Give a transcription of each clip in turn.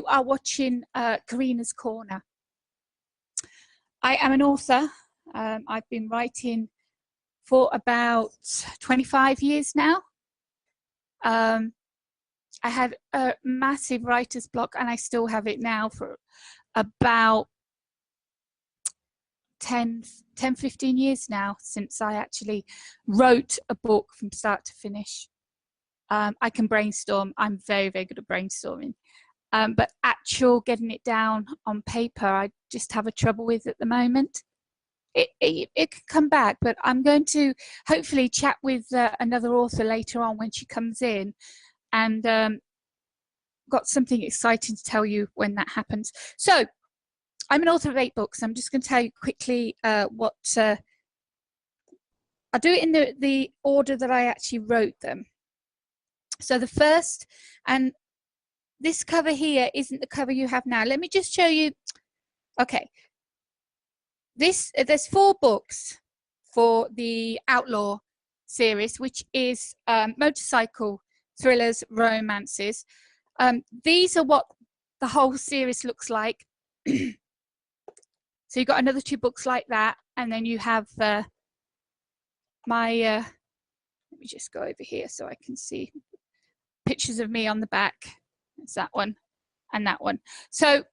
are watching Karina's Corner. I am an author. I've been writing for about 25 years now. I had a massive writer's block, and I still have it now for about 10-15 years now, since I actually wrote a book from start to finish. I can brainstorm. I'm very, very good at brainstorming. But actual getting it down on paper, I just have a trouble with at the moment. It can come back, but I'm going to hopefully chat with another author later on when she comes in, and got something exciting to tell you when that happens. So I'm an author of 8 books. I'm just going to tell you quickly what I'll do it in the order that I actually wrote them. So the first, and this cover here isn't the cover you have now. Let me just show you. Okay, there's 4 books for the Outlaw series, which is motorcycle thrillers, romances. These are what the whole series looks like. So you've got another 2 books like that, and then you have my let me just go over here so I can see pictures of me on the back. It's that one and that one. So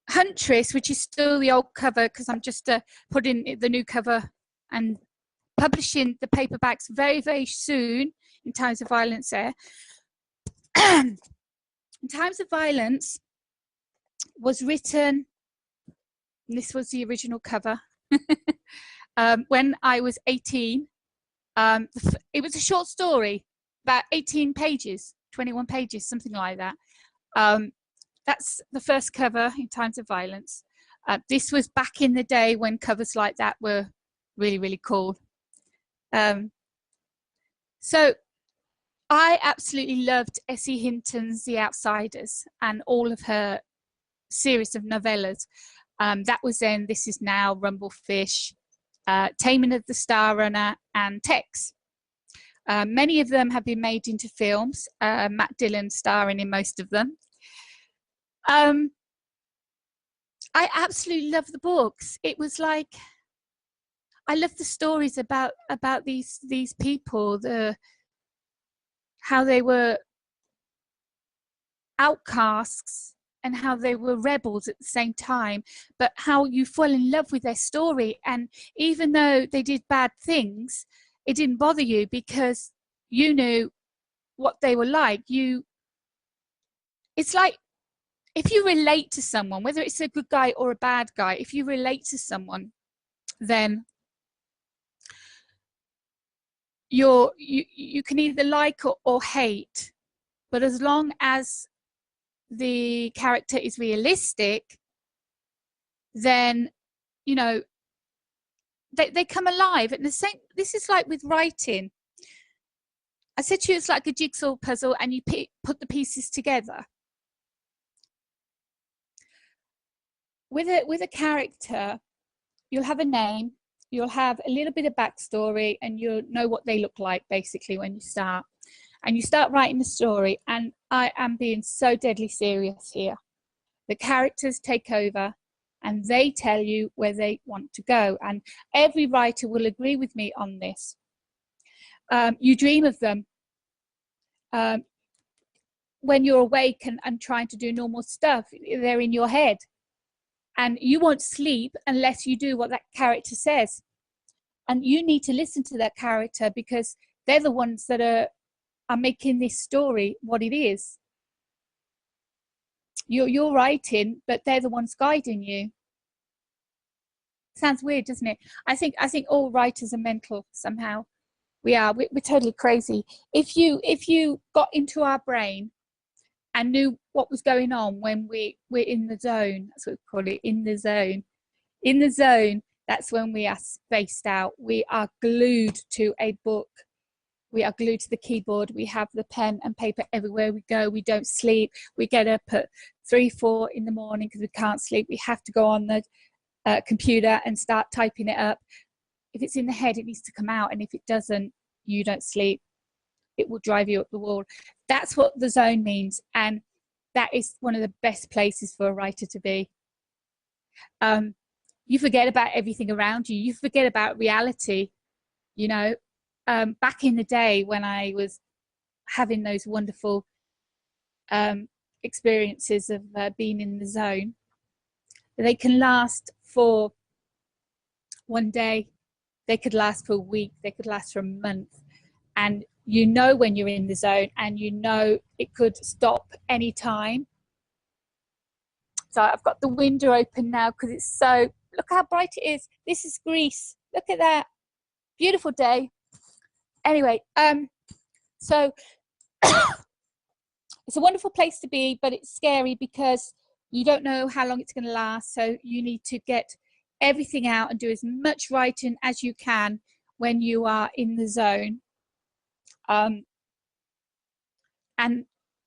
Huntress, which is still the old cover, because I'm just putting the new cover and publishing the paperbacks very, very soon. In Times of Violence there. In Times of Violence was written, and this was the original cover, when I was 18. It was a short story, about 18 pages, 21 pages, something like that. That's the first cover in Times of Violence. This was back in the day when covers like that were really, really cool. So I absolutely loved Essie Hinton's The Outsiders and all of her series of novellas. That was then This Is Now, Rumblefish, Taming of the Star Runner, and Tex. Many of them have been made into films, Matt Dillon starring in most of them. I absolutely love the books. It was like, I love the stories about these people, how they were outcasts and how they were rebels at the same time, but how you fall in love with their story. And even though they did bad things, it didn't bother you because you knew what they were like. It's like, if you relate to someone, whether it's a good guy or a bad guy, if you relate to someone, then you can either like or hate, but as long as the character is realistic, then you know they come alive. And the same, this is like with writing. I said to you, it's like a jigsaw puzzle, and you put the pieces together. With a character, you'll have a name, you'll have a little bit of backstory, and you'll know what they look like basically when you start. And you start writing the story, and I am being so deadly serious here. The characters take over, and they tell you where they want to go. And every writer will agree with me on this. You dream of them when you're awake and trying to do normal stuff. They're in your head. And you won't sleep unless you do what that character says. And you need to listen to that character, because they're the ones that are making this story what it is. You're writing, but they're the ones guiding you. Sounds weird, doesn't it? I think all writers are mental somehow. We are. We're totally crazy. If you got into our brain and knew what was going on when we're in the zone, that's what we call it, in the zone. In the zone, that's when we are spaced out. We are glued to a book. We are glued to the keyboard. We have the pen and paper everywhere we go. We don't sleep. We get up at 3-4 in the morning because we can't sleep. We have to go on the computer and start typing it up. If it's in the head, it needs to come out. And if it doesn't, you don't sleep. It will drive you up the wall. That's what the zone means. And that is one of the best places for a writer to be. You forget about everything around you. You forget about reality. You know, back in the day when I was having those wonderful experiences of being in the zone, they can last for one day, they could last for a week, they could last for a month. And you know when you're in the zone, and you know it could stop any time. So I've got the window open now because it's so, look how bright it is. This is Greece. Look at that. Beautiful day. Anyway, so it's a wonderful place to be, but it's scary because you don't know how long it's going to last. So you need to get everything out and do as much writing as you can when you are in the zone. And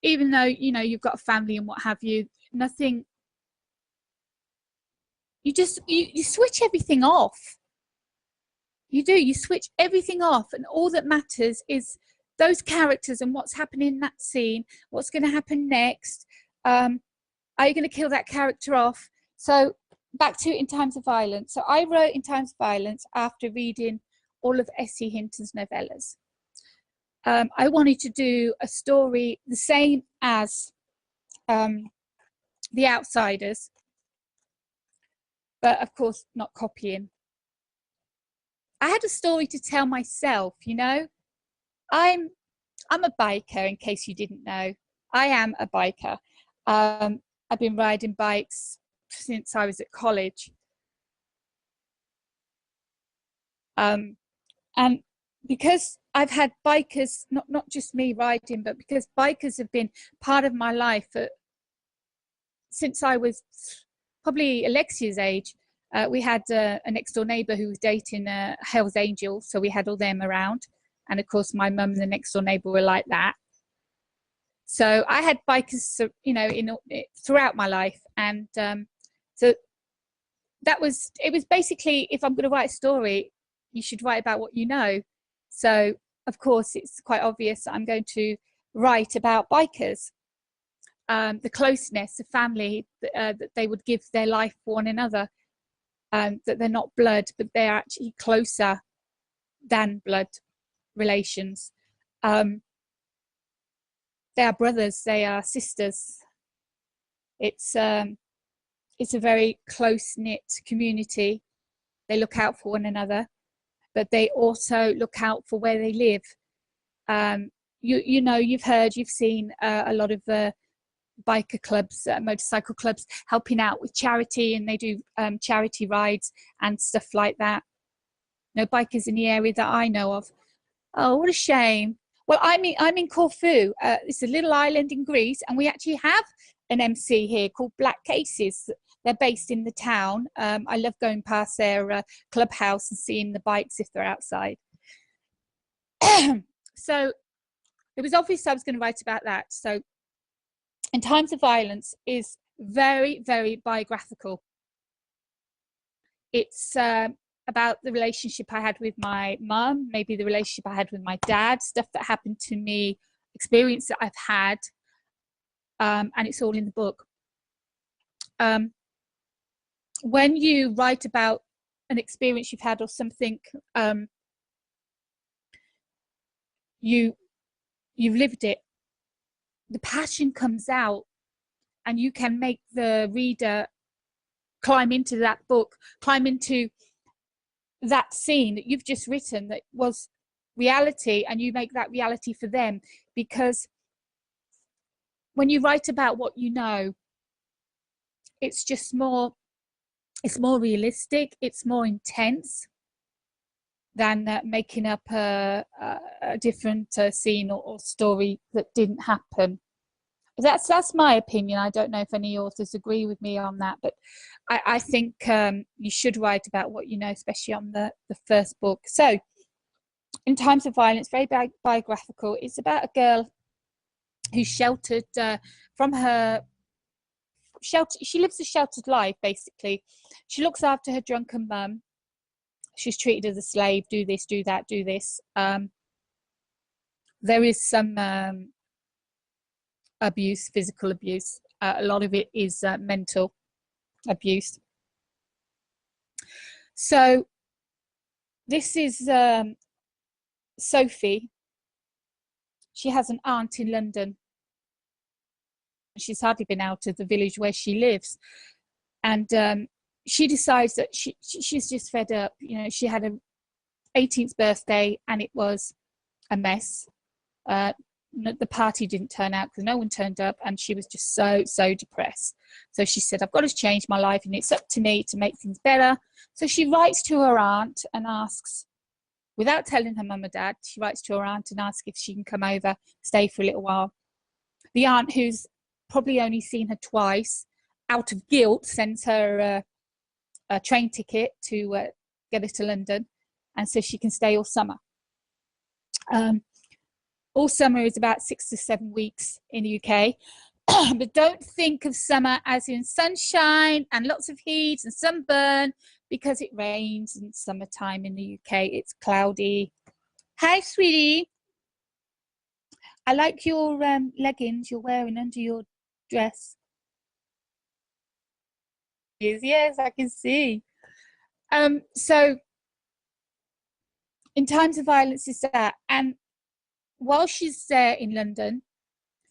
even though, you know, you've got a family and what have you, nothing, you switch everything off. You do, you switch everything off, and all that matters is those characters and what's happening in that scene, what's going to happen next. Are you going to kill that character off? So back to In Times of Violence. So I wrote In Times of Violence after reading all of S.E. Hinton's novellas. I wanted to do a story the same as The Outsiders, but of course not copying. I had a story to tell myself, you know. I'm a biker, in case you didn't know. I am a biker. I've been riding bikes since I was at college. And because I've had bikers, not just me riding, but because bikers have been part of my life since I was probably Alexia's age. We had a next door neighbour who was dating a Hells Angel, so we had all them around. And of course, my mum and the next door neighbour were like that. So I had bikers, you know, throughout my life. And so it was basically, if I'm going to write a story, you should write about what you know. So of course, it's quite obvious that I'm going to write about bikers. The closeness, the family, that they would give their life for one another. That they're not blood, but they're actually closer than blood relations. They are brothers, they are sisters. It's a very close-knit community. They look out for one another, but they also look out for where they live. You know, you've seen a lot of biker clubs, motorcycle clubs helping out with charity, and they do charity rides and stuff like that. No bikers in the area that I know of. Oh, what a shame. Well, I'm in Corfu. It's a little island in Greece, and we actually have an MC here called Black Cases. They're based in the town. I love going past their clubhouse and seeing the bikes if they're outside. So it was obvious I was going to write about that. So In Times of Violence is very, very biographical. It's about the relationship I had with my mum, maybe the relationship I had with my dad, stuff that happened to me, experience that I've had, and it's all in the book. When you write about an experience you've had or something, you've lived it, the passion comes out, and you can make the reader climb into that book, climb into that scene that you've just written that was reality, and you make that reality for them. Because when you write about what you know, it's just more, it's more realistic, it's more intense than making up a different scene or story that didn't happen. That's my opinion. I don't know if any authors agree with me on that, but I think you should write about what you know, especially on the first book. So In Times of Violence, very biographical. It's about a girl who's sheltered from her shelter. She lives a sheltered life, basically. She looks after her drunken mum. She's treated as a slave, do this, do that, do this. There is some abuse, physical abuse. a lot of it is mental abuse. So this is Sophie. She has an aunt in London. She's hardly been out of the village where she lives, and she decides that she's just fed up. You know, she had a 18th birthday and it was a mess. The party didn't turn out because no one turned up, and she was just so depressed. So she said, I've got to change my life and it's up to me to make things better. So she writes to her aunt and asks, without telling her mum or dad, she writes to her aunt and asks if she can come over, stay for a little while. The aunt, who's probably only seen her twice, out of guilt, sends her a train ticket to get her to London, and so she can stay all summer. All summer is about 6 to 7 weeks in the UK. But don't think of summer as in sunshine and lots of heat and sunburn, because it rains in summertime in the UK. It's cloudy. Hi, sweetie. I like your leggings you're wearing under your dress. Yes, I can see. So in times of violence is that, and while she's there in London,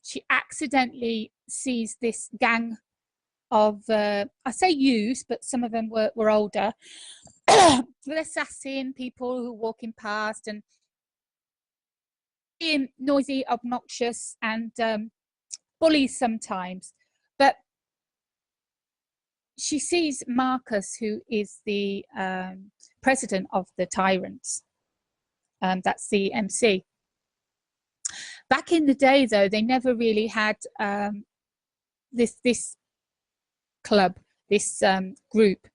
she accidentally sees this gang of, I say youths, but some of them were older, with assassin people who are walking past and being noisy, obnoxious, and bullies sometimes. But she sees Marcus, who is the president of the Tyrants. That's the MC. Back in the day, though, they never really had this club, this group.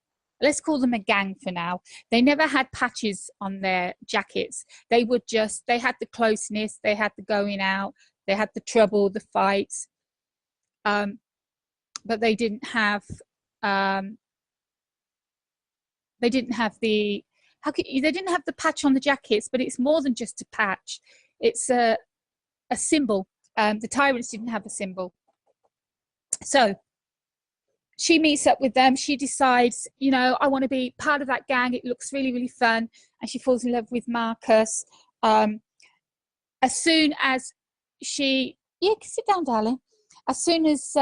Let's call them a gang for now. They never had patches on their jackets. They would just, they had the closeness, they had the going out, they had the trouble, the fights, but they didn't have the they didn't have the patch on the jackets. But it's more than just a patch. It's a symbol. The Tyrants didn't have a symbol. So she meets up with them. She decides, you know, I want to be part of that gang. It looks really, really fun. And she falls in love with Marcus. As soon as she, yeah, sit down, darling. As soon as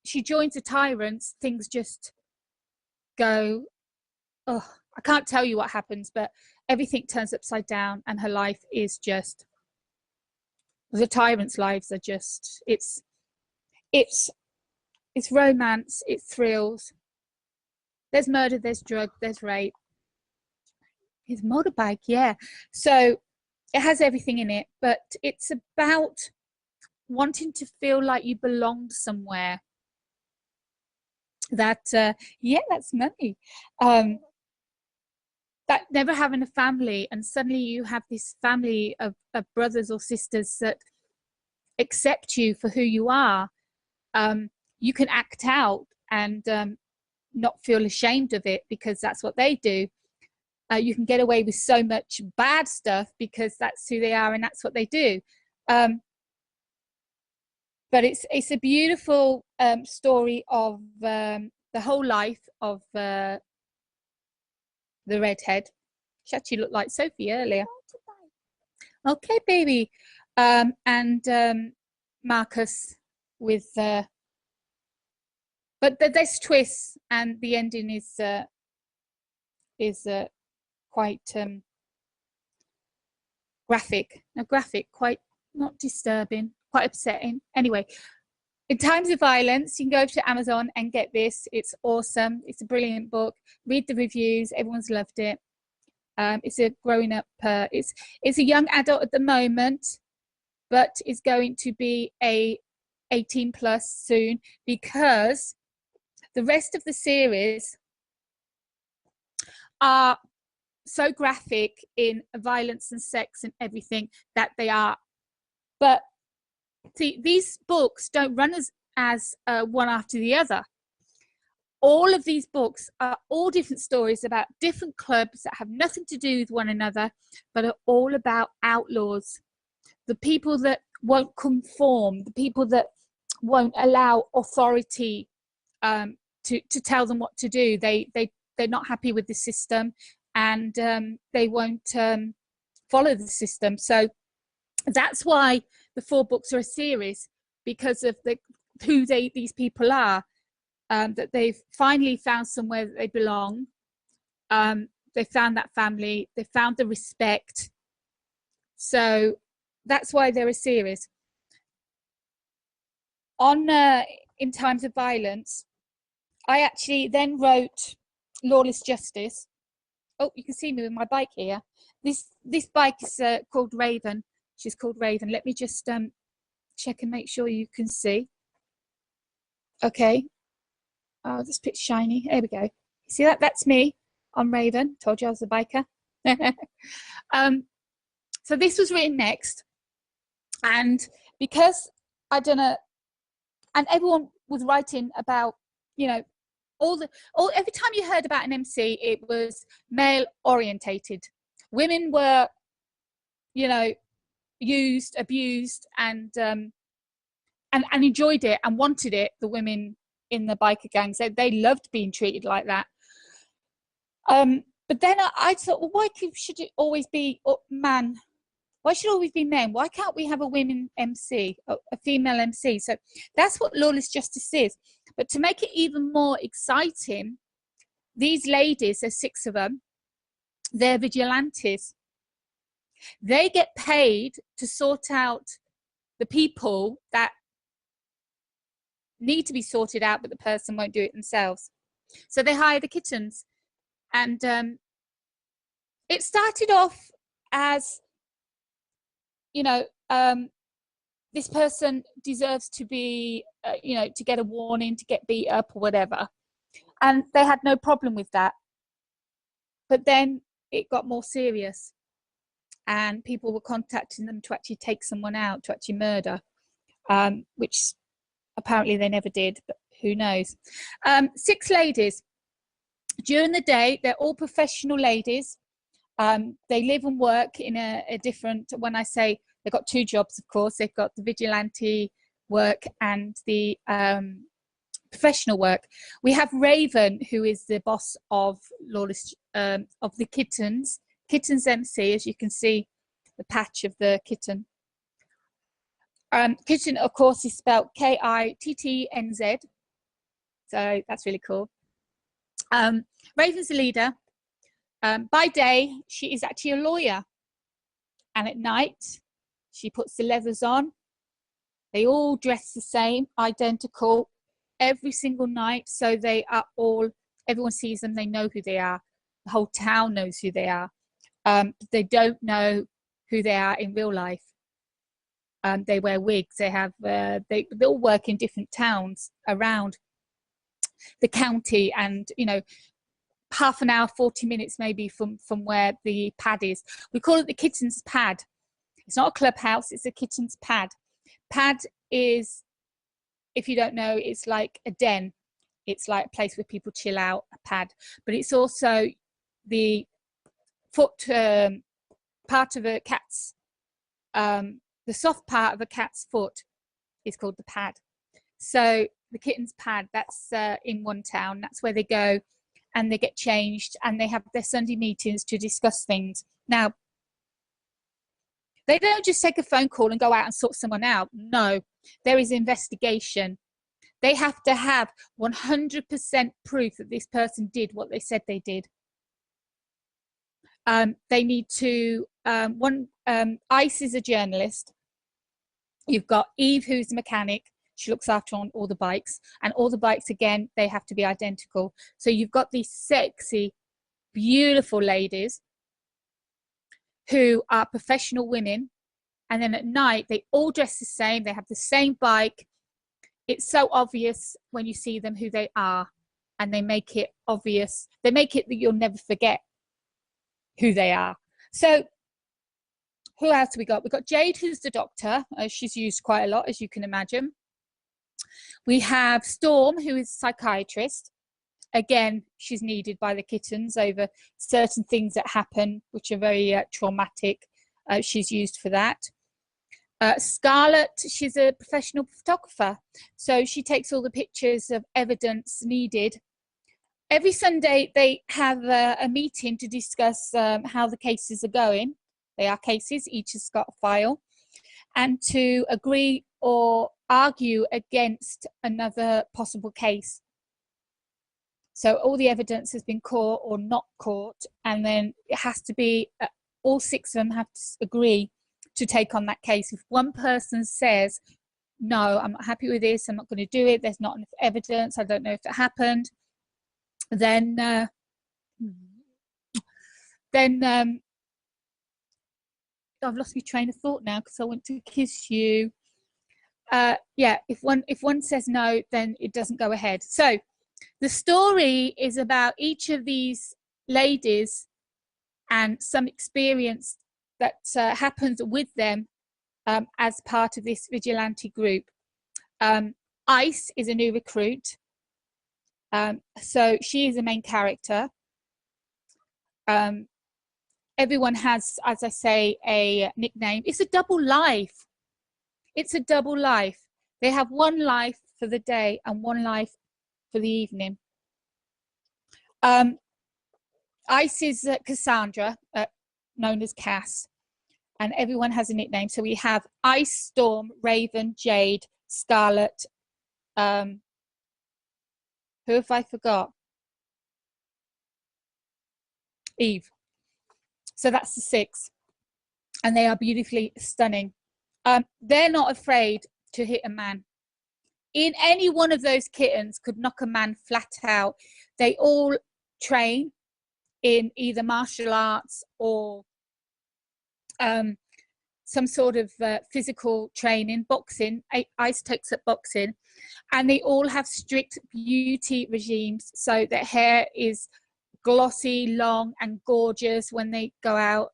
she joins the Tyrants, things just go, oh, I can't tell you what happens, but everything turns upside down, and her life is just, the Tyrants' lives are just, it's romance, it's thrills. There's murder, there's drug, there's rape. His motorbike, yeah. So it has everything in it, but it's about wanting to feel like you belonged somewhere. That, yeah, that's money. That never having a family, and suddenly you have this family of brothers or sisters that accept you for who you are. You can act out and not feel ashamed of it, because that's what they do. You can get away with so much bad stuff because that's who they are and that's what they do. But it's a beautiful story of the whole life of the redhead. She actually looked like Sophie earlier. Okay, baby. And Marcus with but there's twists, and the ending is quite graphic. No, graphic, quite not disturbing, quite upsetting. Anyway, in times of violence, you can go over to Amazon and get this. It's awesome. It's a brilliant book. Read the reviews. Everyone's loved it. It's a growing up. It's a young adult at the moment, but it's going to be a 18 plus soon, because the rest of the series are so graphic in violence and sex and everything that they are. But see, these books don't run as one after the other. All of these books are all different stories about different clubs that have nothing to do with one another, but are all about outlaws, the people that won't conform, the people that won't allow authority to tell them what to do. They're not happy with the system, and they won't follow the system. So that's why the 4 books are a series, because of who these people are, that they've finally found somewhere that they belong. They found that family, they found the respect. So that's why they're a series. On In Times of Violence, I actually then wrote Lawless Justice. Oh, you can see me with my bike here. This bike is called Raven. She's called Raven. Let me just check and make sure you can see. Okay. Oh, this bit's shiny. There we go. See that? That's me on Raven. Told you I was a biker. So this was written next, and because I done and everyone was writing about, you know, every time you heard about an MC, it was male orientated. Women were, you know, used, abused, and enjoyed it and wanted it. The women in the biker gangs, they loved being treated like that. But then I thought, well, why should it always be man? Why should it always be men? Why can't we have a women MC, a female MC? So that's what Lawless Justice is. But to make it even more exciting, these ladies, there's 6 of them, they're vigilantes. They get paid to sort out the people that need to be sorted out, but the person won't do it themselves. So they hire the kittens. And it started off as, you know, this person deserves to be, you know, to get a warning, to get beat up or whatever. And they had no problem with that. But then it got more serious, and people were contacting them to actually take someone out, to actually murder, which apparently they never did, but who knows. 6 ladies. During the day, they're all professional ladies. They live and work in a different, when I say they've got 2 jobs, of course, they've got the vigilante work and the professional work. We have Raven, who is the boss of Lawless, of the Kittens MC, as you can see the patch of the kitten. Kitten, of course, is spelled K-I-T-T-N-Z, so that's really cool. Raven's the leader. By day, she is actually a lawyer, and at night, she puts the leathers on. They all dress the same, identical, every single night. So they are all, everyone sees them, they know who they are. The whole town knows who they are. They don't know who they are in real life. They wear wigs. They have, they all work in different towns around the county, and, you know, half an hour, 40 minutes maybe from where the pad is. We call it the Kitten's Pad. It's not a clubhouse, it's a Kitten's Pad. Pad is, if you don't know, it's like a den. It's like a place where people chill out, a pad. But it's also the foot part of a cat's, the soft part of a cat's foot is called the pad. So the Kitten's Pad, that's in one town. That's where they go and they get changed, and they have their Sunday meetings to discuss things. Now, they don't just take a phone call and go out and sort someone out. No, there is investigation. They have to have 100% proof that this person did what they said they did. They need to, Ice is a journalist. You've got Eve, who's a mechanic. She looks after on all the bikes, and all the bikes, again, they have to be identical. So you've got these sexy, beautiful ladies who are professional women, and then at night they all dress the same, they have the same bike. It's so obvious when you see them who they are, and they make it obvious. They make it that you'll never forget who they are. So who else have we got? We've got Jade, who's the doctor. She's used quite a lot, as you can imagine. We have Storm, who is a psychiatrist. Again, she's needed by the kittens over certain things that happen, which are very traumatic. She's used for that. Scarlett, she's a professional photographer, so she takes all the pictures of evidence needed. Every Sunday they have a meeting to discuss how the cases are going. They are cases, each has got a file, and to agree or argue against another possible case. So all the evidence has been caught or not caught, and then it has to be, all 6 of them have to agree to take on that case. If one person says, no, I'm not happy with this, I'm not going to do it, there's not enough evidence, I don't know if it happened, then I've lost my train of thought now because I want to kiss you. Yeah, if one says no, then it doesn't go ahead. So the story is about each of these ladies and some experience that happens with them as part of this vigilante group. Ice is a new recruit. So she is the main character. Everyone has, as I say, a nickname. It's a double life. It's a double life. They have one life for the day and one life for the evening. Ice is Cassandra, known as Cass, and everyone has a nickname. So we have Ice, Storm, Raven, Jade, Scarlet. Who have I forgot? Eve. So that's the 6, and they are beautifully stunning. They're not afraid to hit a man. In any one of those kittens could knock a man flat out. They all train in either martial arts or some sort of physical training, boxing. Ice takes up boxing, and they all have strict beauty regimes, so their hair is glossy, long and gorgeous when they go out.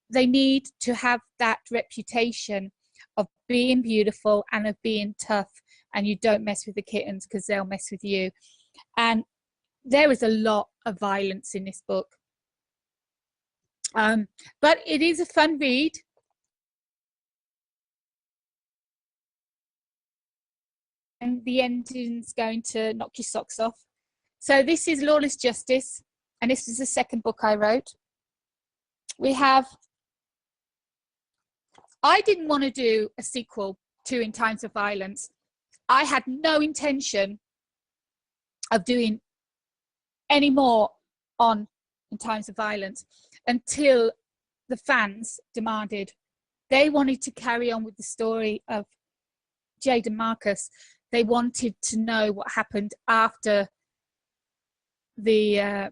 They need to have that reputation of being beautiful and of being tough, and you don't mess with the kittens because they'll mess with you. And there is a lot of violence in this book, but it is a fun read. And the ending's going to knock your socks off. So this is Lawless Justice, and this is the 2nd book I wrote. We have, I didn't want to do a sequel to In Times of Violence. I had no intention of doing any more on In Times of Violence until the fans demanded. They wanted to carry on with the story of Jade and Marcus. They wanted to know what happened after the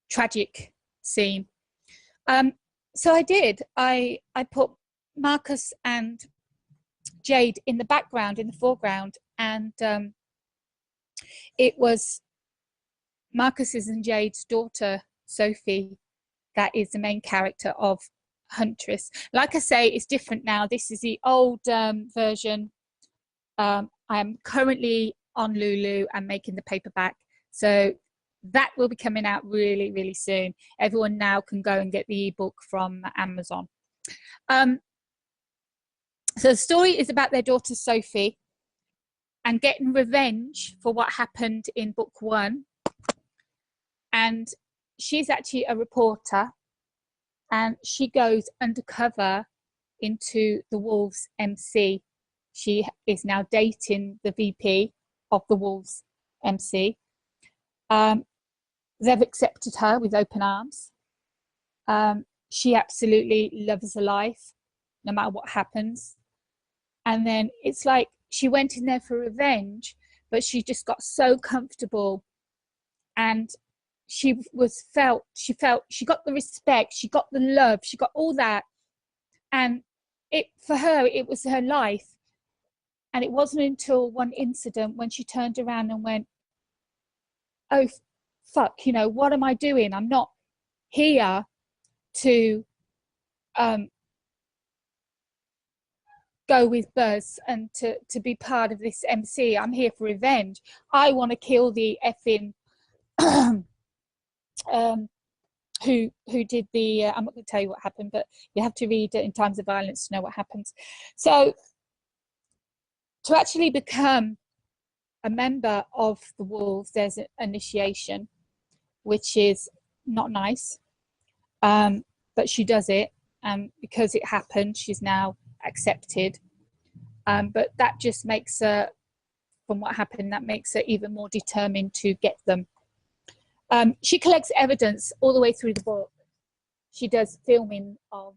tragic scene. So I did. I put Marcus and Jade in the background, in the foreground, and it was Marcus's and Jade's daughter, Sophie, that is the main character of Huntress. Like I say, it's different now. This is the old version. I'm currently on Lulu and making the paperback, so that will be coming out really, really soon. Everyone now can go and get the ebook from Amazon. So the story is about their daughter Sophie and getting revenge for what happened in book 1. And she's actually a reporter, and she goes undercover into the Wolves MC. She is now dating the VP of the Wolves MC. They've accepted her with open arms. She absolutely loves her life, no matter what happens. And then it's like she went in there for revenge, but she just got so comfortable, and she got the respect, she got the love, she got all that. And for her, it was her life. And it wasn't until one incident when she turned around and went, oh, fuck, you know, what am I doing? I'm not here to go with Buzz and to be part of this MC. I'm here for revenge. I want to kill the effing who did the, I'm not going to tell you what happened, but you have to read it In Times of Violence to know what happens. So to actually become a member of the Wolves, there's an initiation, which is not nice, but she does it, and because it happened, she's now accepted. But that just makes her, from what happened, that makes her even more determined to get them. She collects evidence all the way through the book. She does filming of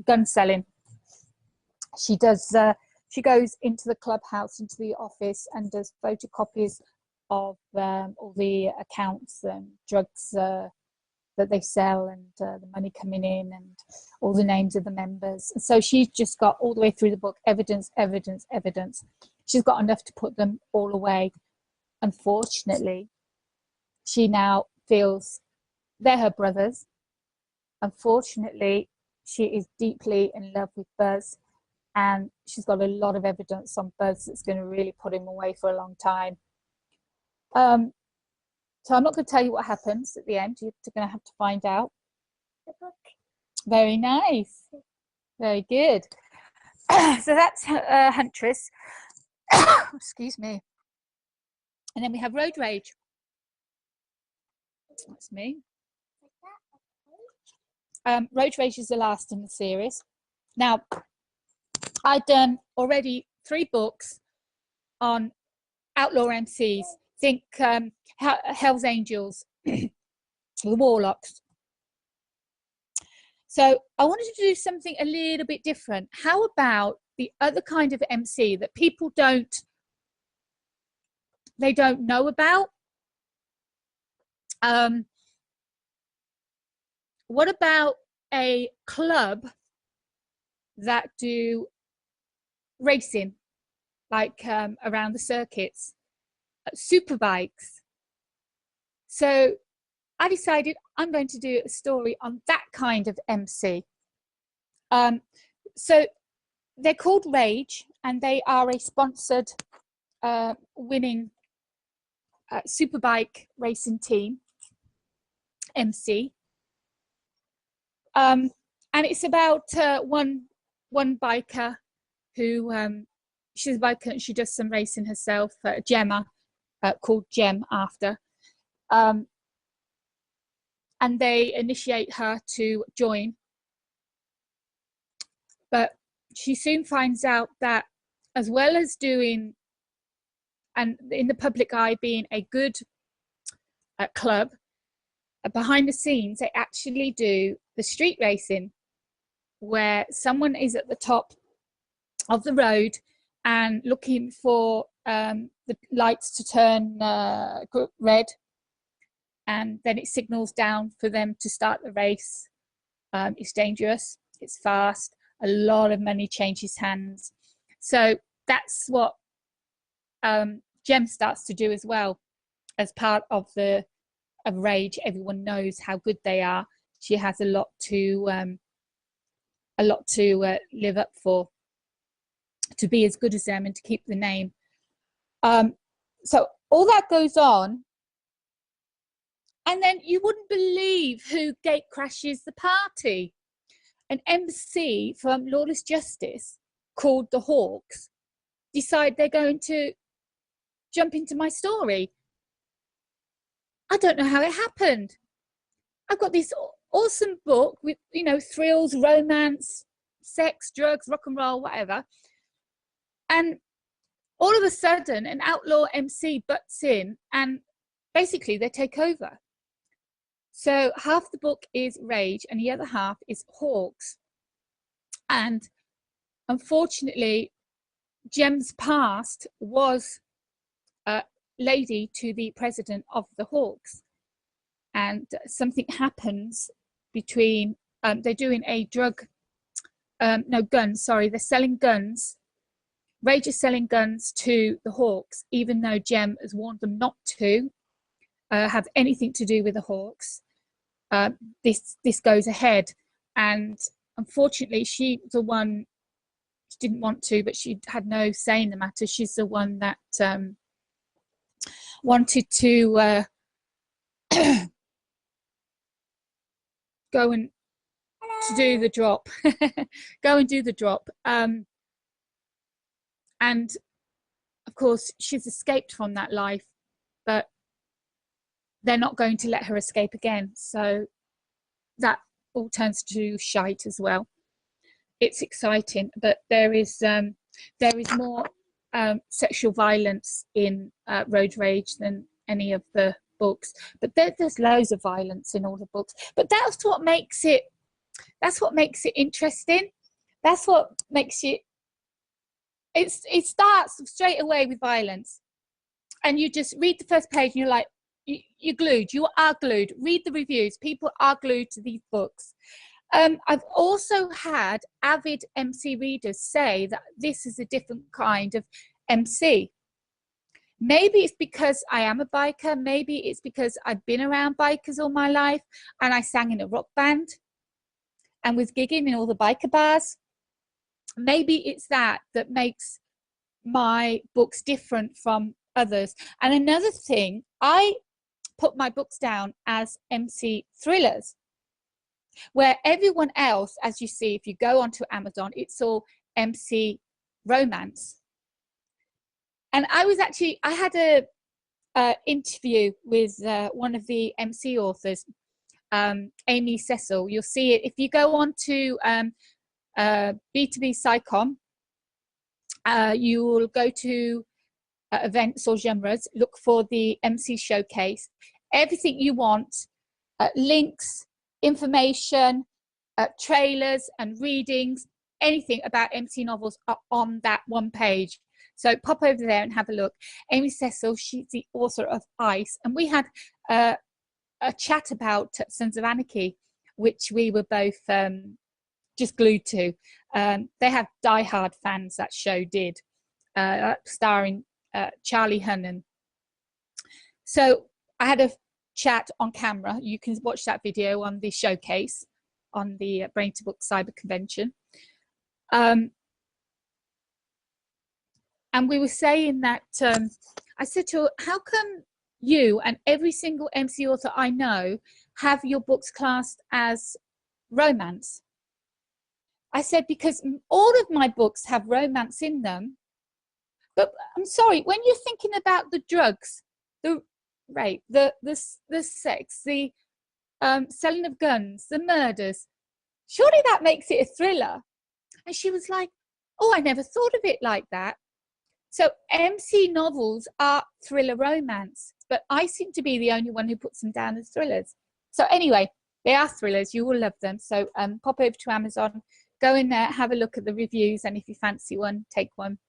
gun selling. She does. She goes into the clubhouse, into the office, and does photocopies of all the accounts and drugs that they sell, and the money coming in, and all the names of the members. And so she's just got all the way through the book evidence, evidence, evidence. She's got enough to put them all away. Unfortunately, she now feels they're her brothers. Unfortunately, she is deeply in love with Buzz, and she's got a lot of evidence on Buzz that's going to really put him away for a long time. So I'm not going to tell you what happens at the end. You're going to have to find out. Very nice. Very good. So that's Huntress. Excuse me. And then we have Road Rage. That's me. Road Rage is the last in the series. Now, I've done already 3 books on outlaw MCs. Think Hell's Angels, the Warlocks. So I wanted to do something a little bit different. How about the other kind of MC that people don't know about? What about a club that do racing, like around the circuits, super bikes? So I decided I'm going to do a story on that kind of MC. So they're called Rage, and they are a sponsored winning superbike racing team, MC. And it's about one biker who, she's a biker and she does some racing herself, Gemma, called Gem after. And they initiate her to join. But she soon finds out that, as well as doing, and in the public eye being a good club, behind the scenes, they actually do the street racing, where someone is at the top of the road and looking for the lights to turn red, and then it signals down for them to start the race. It's dangerous, it's fast, a lot of money changes hands. So that's what Gem starts to do as well, as part of Rage. Everyone knows how good they are. She has a lot to live up for, to be as good as them and to keep the name. So all that goes on. And then you wouldn't believe who gate crashes the party. An MC from Lawless Justice called the Hawks decide they're going to jump into my story. I don't know how it happened. I've got this awesome book with, you know, thrills, romance, sex, drugs, rock and roll, whatever. And all of a sudden, an outlaw MC butts in and basically they take over. So half the book is Rage and the other half is Hawks. And unfortunately, Gem's past was lady to the president of the Hawks. And something happens between, they're doing a guns, sorry, they're selling guns. Rage is selling guns to the Hawks, even though Gem has warned them not to have anything to do with the Hawks. This goes ahead, and unfortunately she's the one, she didn't want to, but she had no say in the matter. She's the one that wanted to go and to do the drop. Go and do the drop. And of course, she's escaped from that life, but they're not going to let her escape again. So that all turns to shite as well. It's exciting, but there is more sexual violence in Road Rage than any of the books. But there's loads of violence in all the books. But that's what makes it. That's what makes it interesting. That's what makes you. It starts straight away with violence, and you just read the first page, and you're like, you're glued. You are glued. Read the reviews. People are glued to these books. I've also had avid MC readers say that this is a different kind of MC. Maybe it's because I am a biker. Maybe it's because I've been around bikers all my life, and I sang in a rock band and was gigging in all the biker bars. Maybe it's that makes my books different from others. And another thing, I put my books down as MC thrillers, where everyone else, as you see, if you go onto Amazon, it's all MC romance. And I had a interview with one of the MC authors, Amy Cecil. You'll see it if you go on to B2B CyCon. You will go to events or genres, look for the MC showcase. Everything you want, links, information, trailers and readings, anything about MC novels are on that one page. So pop over there and have a look. Amy Cecil, she's the author of Ice, and we had a chat about Sons of Anarchy, which we were both just glued to. They have diehard fans, that show did, starring Charlie Hunnam. So I had a chat on camera. You can watch that video on the showcase on the Brain to Book Cyber Convention. And we were saying that, I said to her, how come you and every single MC author I know have your books classed as romance? I said, because all of my books have romance in them. But I'm sorry, when you're thinking about the drugs, the rape, the sex, the selling of guns, the murders, surely that makes it a thriller. And she was like, oh, I never thought of it like that. So MC novels are thriller romance, but I seem to be the only one who puts them down as thrillers. So anyway, they are thrillers. You will love them. So pop over to Amazon, go in there, have a look at the reviews, and if you fancy one, take one.